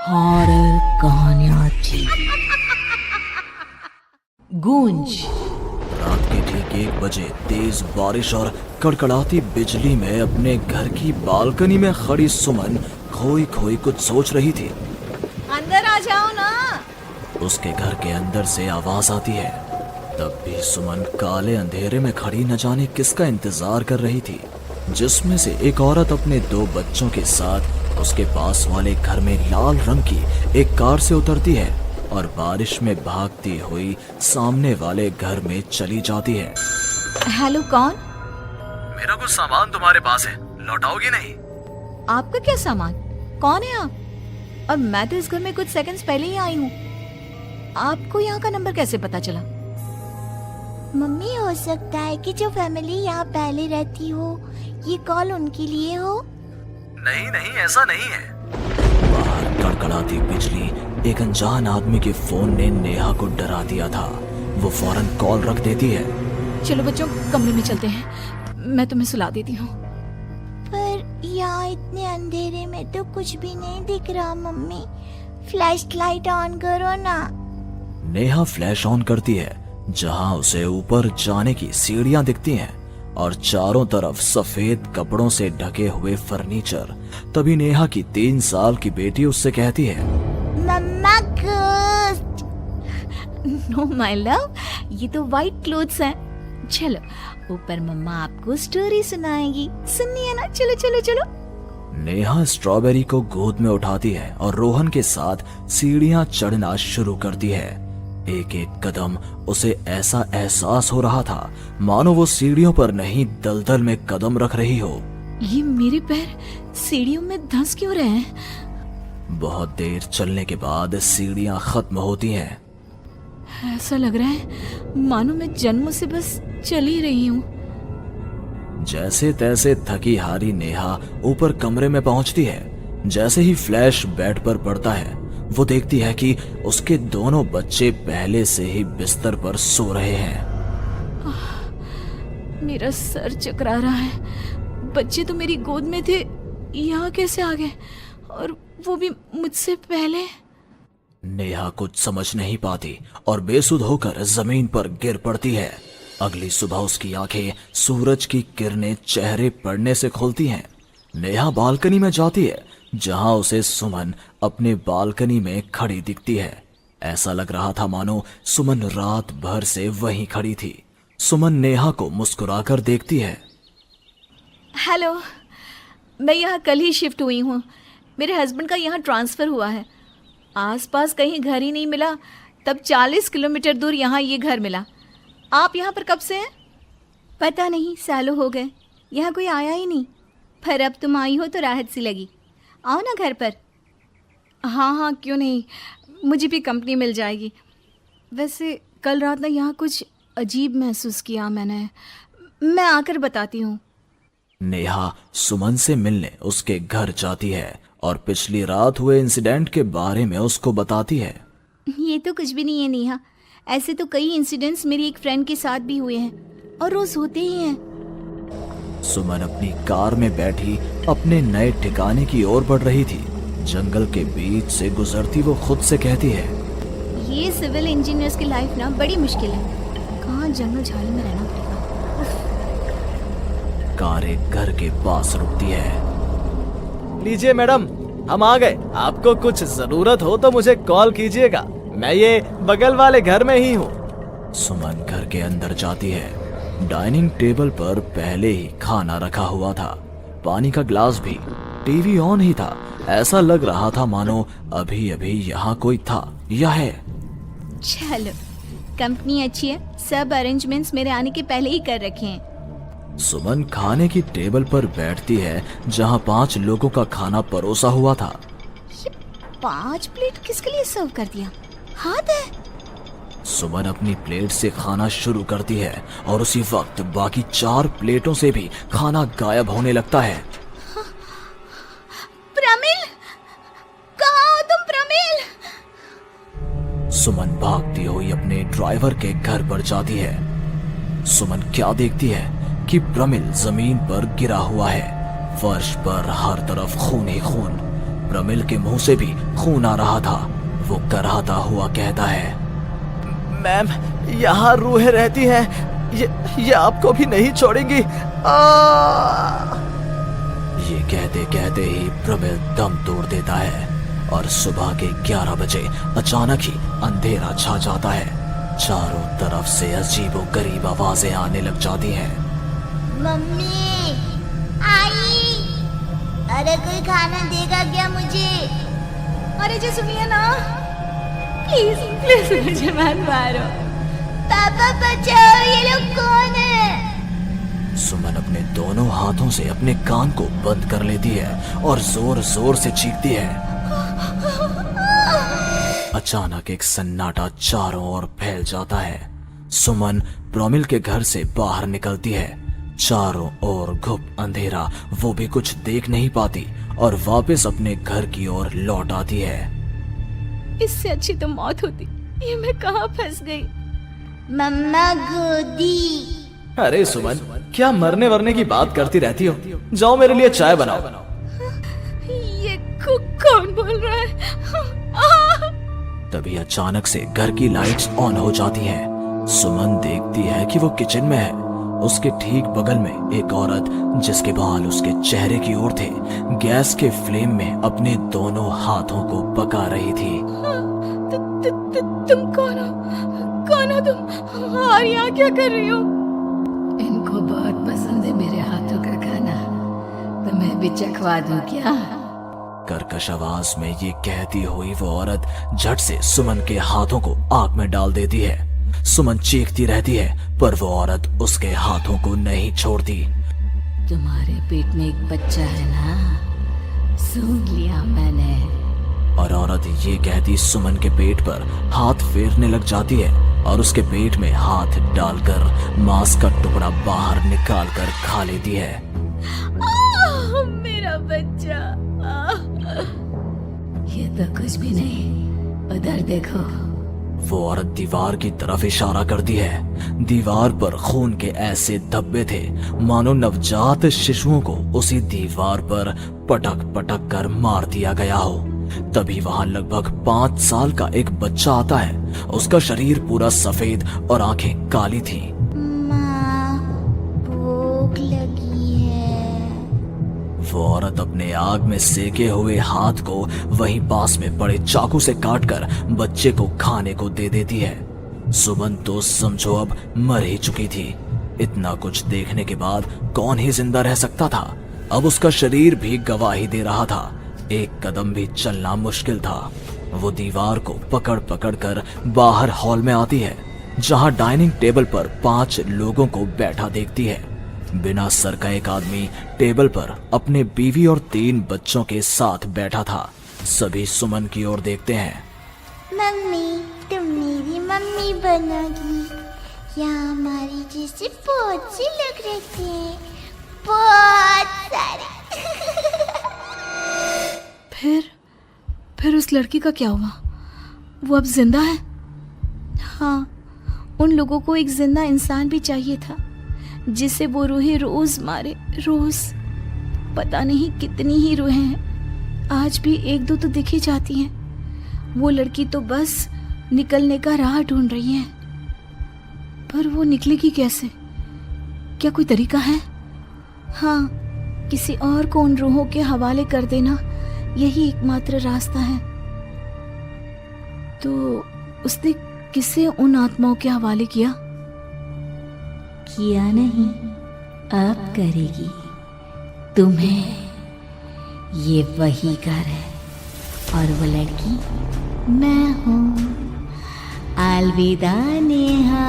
Horror कहानियाँ TV. गूंज। रात के ठीक 1 बजे तेज बारिश और कड़कड़ाती बिजली में अपने घर की बालकनी में खड़ी सुमन खोई खोई कुछ सोच रही थी। अंदर आ जाओ ना। उसके घर के अंदर से आवाज आती है। तब भी सुमन काले अंधेरे में खड़ी न जाने किसका इंतजार कर रही थी, जिसमें से एक औरत अपने 2 बच्चों के साथ उसके पास वाले घर में लाल रंग की एक कार से उतरती है और बारिश में भागती हुई सामने वाले घर में चली जाती है। हेलो, कौन? मेरा कुछ सामान तुम्हारे पास है, लौटाओगी नहीं? आपका क्या सामान? कौन है आप? और मैं तो इस घर में कुछ सेकंड्स पहले ही आई हूँ। आपको यहाँ का नंबर कैसे पता चला? मम्मी, हो सकता है कि जो फैमिली यहाँ पहले रहती हो ये कॉल उनके लिए हो। नहीं नहीं, ऐसा नहीं है। बाहर कड़कड़ाती बिजली एक अनजान आदमी के फोन ने नेहा को डरा दिया था। वो फौरन कॉल रख देती है। चलो बच्चों, कमरे में चलते हैं, मैं तुम्हें सुला देती हूँ। पर यहाँ इतने अंधेरे में तो कुछ भी नहीं दिख रहा। मम्मी, फ्लैश लाइट ऑन करो ना। नेहा फ्लैश ऑन करती है, जहां उसे ऊपर जाने की सीढ़ियां दिखती हैं और चारों तरफ सफेद कपड़ों से ढके हुए फर्नीचर। तभी नेहा की 3 साल की बेटी उससे कहती है, मम्मा घोस्ट। नो माय लव, ये तो व्हाइट क्लोथ्स हैं। चलो ऊपर, मम्मा आपको स्टोरी सुनाएगी। सुननी है ना? चलो चलो चलो। नेहा स्ट्रॉबेरी को गोद में उठाती है और रोहन के साथ सीढ़ियां चढ़ना शुरू करती है। एक एक कदम उसे ऐसा एहसास हो रहा था मानो वो सीढ़ियों पर नहीं दलदल में कदम रख रही हो। ये मेरे पैर सीढ़ियों में धंस क्यों रहे हैं? बहुत देर चलने के बाद सीढ़ियां खत्म होती हैं। ऐसा लग रहा है मानो मैं जन्म से बस चल ही रही हूँ। जैसे तैसे थकी हारी नेहा ऊपर कमरे में पहुंचती है। जैसे ही फ्लैश बेड पर पड़ता है, वो देखती है कि उसके दोनों बच्चे पहले से ही बिस्तर पर सो रहे हैं। मेरा सर चकरा रहा है। बच्चे तो मेरी गोद में थे, यहाँ कैसे आ गए? और वो भी मुझसे पहले। नेहा कुछ समझ नहीं पाती और बेसुध होकर जमीन पर गिर पड़ती है। अगली सुबह उसकी आंखें सूरज की किरणें चेहरे पड़ने से खुलती हैं। नेहा बालकनी में जाती है, जहां उसे सुमन अपने बालकनी में खड़ी दिखती है। ऐसा लग रहा था मानो सुमन रात भर से वहीं खड़ी थी। सुमन नेहा को मुस्कुराकर देखती है। हेलो, मैं यहाँ कल ही शिफ्ट हुई हूँ। मेरे हस्बैंड का यहाँ ट्रांसफ़र हुआ है। आसपास कहीं घर ही नहीं मिला, तब 40 किलोमीटर दूर यहाँ ये घर मिला। आप यहाँ पर कब से हैं? पता नहीं, सालों हो गए, यहाँ कोई आया ही नहीं। पर अब तुम आई हो तो राहत सी लगी। आओ ना घर पर। हाँ हाँ, क्यों नहीं, मुझे भी कंपनी मिल जाएगी। वैसे कल रात ना यहाँ कुछ अजीब महसूस किया मैंने। मैं आकर बताती हूँ। नेहा सुमन से मिलने उसके घर जाती है और पिछली रात हुए इंसिडेंट के बारे में उसको बताती है। ये तो कुछ भी नहीं है नेहा। ऐसे तो कई इंसिडेंट्स मेरी एक फ्रेंड के साथ भी हुए हैं और रोज होते ही हैं। सुमन अपनी कार में बैठी अपने नए ठिकाने की ओर बढ़ रही थी। जंगल के बीच से गुजरती वो खुद से कहती है, ये सिविल इंजीनियर्स की लाइफ ना बड़ी मुश्किल है। कहाँ जंगल झाड़ी में रहना पड़ेगा। कार एक घर के पास रुकती है। लीजिए मैडम, हम आ गए। आपको कुछ जरूरत हो तो मुझे कॉल कीजिएगा, मैं ये बगल वाले घर में ही हूँ। सुमन घर के अंदर जाती है। डाइनिंग टेबल पर पहले ही खाना रखा हुआ था, पानी का ग्लास भी, टीवी ऑन ही था। ऐसा लग रहा था मानो अभी अभी यहाँ कोई था या है। चलो, कंपनी अच्छी है, सब अरेंजमेंट्स मेरे आने के पहले ही कर रखे हैं। सुमन खाने की टेबल पर बैठती है, जहाँ 5 लोगों का खाना परोसा हुआ था। ये 5 प्लेट किसके लिए सर्व कर दिया? हाथ है। सुमन अपनी प्लेट से खाना शुरू करती है और उसी वक्त बाकी 4 प्लेटों से भी खाना गायब होने लगता है। प्रमिल, कहाँ हो तुम? प्रमिल! सुमन भागती हुई अपने ड्राइवर के घर पर जाती है। सुमन क्या देखती है कि प्रमिल जमीन पर गिरा हुआ है। फर्श पर हर तरफ खून ही खून। प्रमिल के मुंह से भी खून आ रहा था। वो कराहता हुआ कहता है, मैम, यहाँ रूहें रहती हैं, ये आपको भी नहीं छोड़ेंगी। ये कहते कहते ही प्रमिल दम तोड़ देता है और सुबह के 11 बजे अचानक ही अंधेरा छा जाता है। चारों तरफ से अजीबो गरीब आवाजें आने लग जाती हैं। मम्मी आई, अरे कोई खाना देगा क्या मुझे? अरे जी सुनिए ना, प्लीज प्लीज मुझे मत मारो। पापा बचाओ, ये लोग कौन है? सुमन अपने दोनों हाथों से अपने कान को बंद कर लेती है और जोर जोर से चीखती है। अचानक एक सन्नाटा चारों ओर फैल जाता है। सुमन प्रमिल के घर से बाहर निकलती है। चारों ओर घुप अंधेरा, वो भी कुछ देख नहीं पाती और वापस अपने घर की ओर लौट आती है। इससे अच्छी तो मौत होती, ये मैं कहाँ फंस गई। मम्मा गोदी। अरे सुमन, क्या मरने वरने की बात करती रहती हो? जाओ मेरे लिए चाय बनाओ। ये कौन बोल रहा है? तभी अचानक से घर की लाइट्स ऑन हो जाती हैं। सुमन देखती है कि वो किचन में है। उसके ठीक बगल में एक औरत, जिसके बाल उसके चेहरे की ओर थे, गैस के फ्लेम में अपने दोनों हाथों को पका रही थी। तुम कौन हो? कौन हो तुम? और यहाँ क्या कर रही हो? इनको बहुत पसंद है मेरे हाथों का खाना, तो मैं भी चखवा दूं क्या? कर्कश आवाज में ये कहती हुई वो औरत झट से सुमन के हाथों को आग में डाल देती है। सुमन चीखती रहती है, पर वो औरत उसके हाथों को नहीं छोड़ती। तुम्हारे पेट में एक बच्चा है ना, सुन लिया मैंने। और औरत ये कहती सुमन के पेट पर हाथ फेरने लग जाती है और उसके पेट में हाथ डालकर मांस का टुकड़ा बाहर निकाल कर खा लेती है। मेरा बच्चा। ये तो कुछ भी नहीं, उधर देखो। वो औरत दीवार की तरफ इशारा करती है। दीवार पर खून के ऐसे धब्बे थे मानो नवजात शिशुओं को उसी दीवार पर पटक पटक कर मार दिया गया हो। तभी वहां लगभग 5 साल का एक बच्चा आता है। उसका शरीर पूरा सफेद और आंखें काली थी। माँ, भूख लगी है। वो औरत अपने आग में सेके हुए हाथ को वहीं पास में पड़े चाकू से काटकर बच्चे को खाने को दे देती है। सुमन तो समझो अब मर ही चुकी थी। इतना कुछ देखने के बाद कौन ही जिंदा रह सकता था। अब उसका शरीर भी गवाही दे रहा था। एक कदम भी चलना मुश्किल था। वो दीवार को पकड़ पकड़ कर बाहर हॉल में आती है, जहां डाइनिंग टेबल पर 5 लोगों को बैठा देखती है। बिना सर का एक आदमी टेबल पर अपने बीवी और 3 बच्चों के साथ बैठा था। सभी सुमन की ओर देखते हैं। मम्मी, तुम मेरी मम्मी बनोगी। यहाँ हमारी जैसे बहुत से लोग रहते हैं, बहुत सारे। फिर उस लड़की का क्या हुआ? वो अब जिंदा है? हाँ, उन लोगों को एक जिंदा इंसान भी चाहिए था, जिसे वो रूहें रोज मारे, रोज। पता नहीं कितनी ही रूहें हैं, आज भी 1-2 तो दिख ही जाती हैं। वो लड़की तो बस निकलने का राह ढूंढ रही है, पर वो निकलेगी कैसे? क्या कोई तरीका है? हाँ, किसी और को उन रूहों के हवाले कर देना, यही एकमात्र रास्ता है। तो उसने किसे उन आत्माओं के हवाले किया? किया नहीं, अब करेगी। तुम्हें ये वही घर है और वो लड़की मैं हूँ। अलविदा नेहा।